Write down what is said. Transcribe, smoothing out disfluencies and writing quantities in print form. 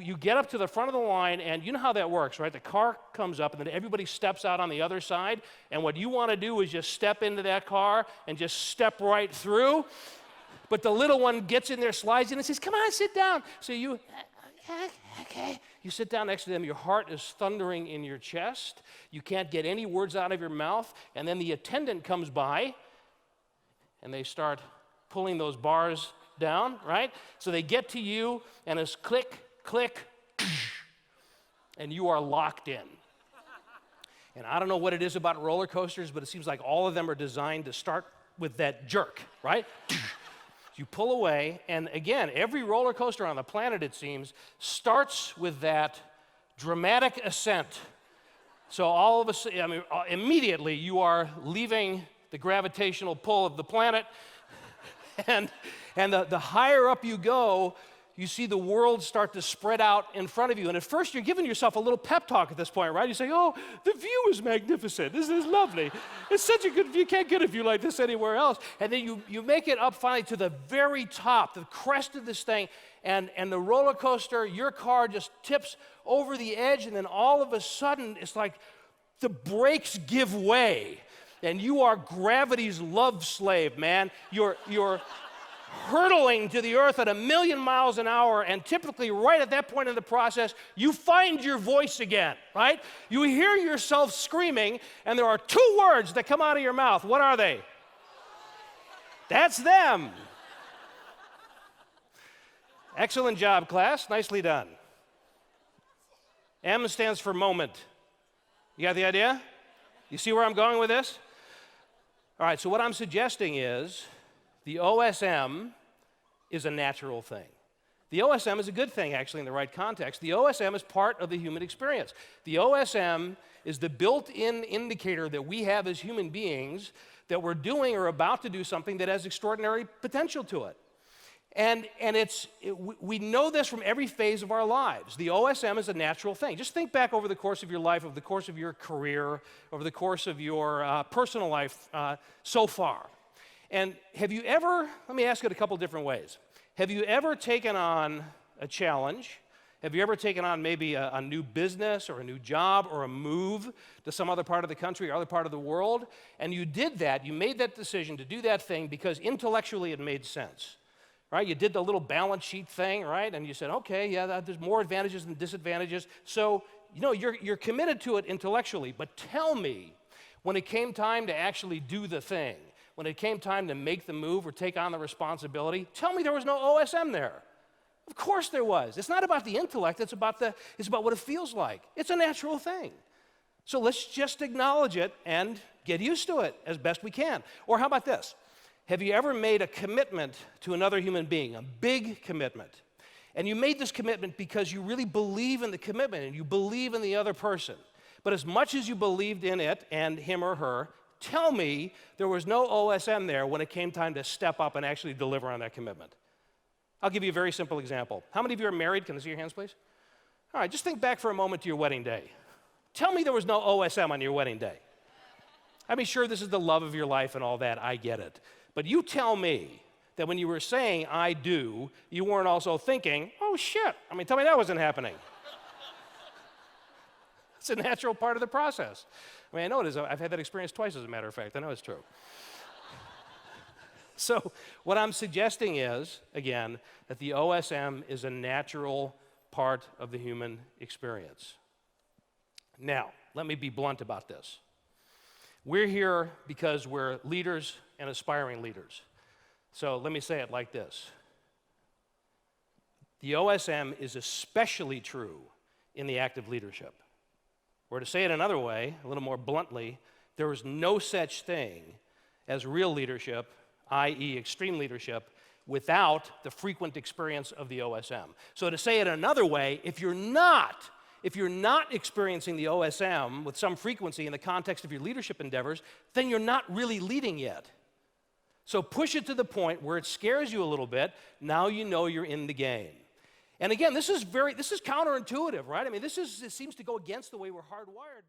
you get up to the front of the line, and you know how that works, right? The car comes up, and then everybody steps out on the other side, and what you want to do is just step into that car and just step right through. But the little one gets in there, slides in, and says, come on, sit down. So you, okay. You sit down next to them. Your heart is thundering in your chest. You can't get any words out of your mouth. And then the attendant comes by, and they start pulling those bars down, right? So they get to you, and it's click, click, and you are locked in. And I don't know what it is about roller coasters, but it seems like all of them are designed to start with that jerk, right? You pull away, and again, every roller coaster on the planet, it seems, starts with that dramatic ascent. So all of a sudden, immediately you are leaving the gravitational pull of the planet, and the higher up you go, you see the world start to spread out in front of you. And at first, you're giving yourself a little pep talk at this point, right? You say, oh, the view is magnificent. This is lovely. It's such a good view. You can't get a view like this anywhere else. And then you make it up finally to the very top, the crest of this thing, and the roller coaster, your car just tips over the edge, and then all of a sudden, it's like the brakes give way, and you are gravity's love slave, man. You're hurtling to the earth at 1,000,000 miles an hour, and typically right at that point in the process, you find your voice again, right? You hear yourself screaming, and there are two words that come out of your mouth. What are they? That's them. Excellent job, class. Nicely done. M stands for moment. You got the idea? You see where I'm going with this? All right, so what I'm suggesting is the OSM is a natural thing. The OSM is a good thing, actually, in the right context. The OSM is part of the human experience. The OSM is the built-in indicator that we have as human beings that we're doing or about to do something that has extraordinary potential to it. And we know this from every phase of our lives. The OSM is a natural thing. Just think back over the course of your life, over the course of your career, over the course of your personal life so far. And have you ever, let me ask it a couple different ways. Have you ever taken on a challenge? Have you ever taken on maybe a new business or a new job or a move to some other part of the country or other part of the world? And you did that, you made that decision to do that thing because intellectually it made sense, right? You did the little balance sheet thing, right? And you said, okay, yeah, there's more advantages than disadvantages. So, you're committed to it intellectually, but tell me, when it came time to actually do the thing, when it came time to make the move or take on the responsibility, tell me there was no OSM there. Of course there was. It's not about the intellect, it's about what it feels like. It's a natural thing. So let's just acknowledge it and get used to it as best we can. Or how about this? Have you ever made a commitment to another human being, a big commitment? And you made this commitment because you really believe in the commitment and you believe in the other person. But as much as you believed in it and him or her, tell me there was no OSM there when it came time to step up and actually deliver on that commitment. I'll give you a very simple example. How many of you are married? Can I see your hands, please? All right, just think back for a moment to your wedding day. Tell me there was no OSM on your wedding day. I mean, sure, this is the love of your life and all that. I get it. But you tell me that when you were saying, I do, you weren't also thinking, oh, shit. I mean, tell me that wasn't happening. It's a natural part of the process. I mean, I know it is. I've had that experience twice, as a matter of fact. I know it's true. So what I'm suggesting is, again, that the OSM is a natural part of the human experience. Now, let me be blunt about this. We're here because we're leaders and aspiring leaders. So let me say it like this. The OSM is especially true in the act of leadership. Or to say it another way, a little more bluntly, there is no such thing as real leadership, i.e. extreme leadership, without the frequent experience of the OSM. So to say it another way, if you're not experiencing the OSM with some frequency in the context of your leadership endeavors, then you're not really leading yet. So push it to the point where it scares you a little bit. Now you know you're in the game. And again, this is counterintuitive, right? I mean, it seems to go against the way we're hardwired.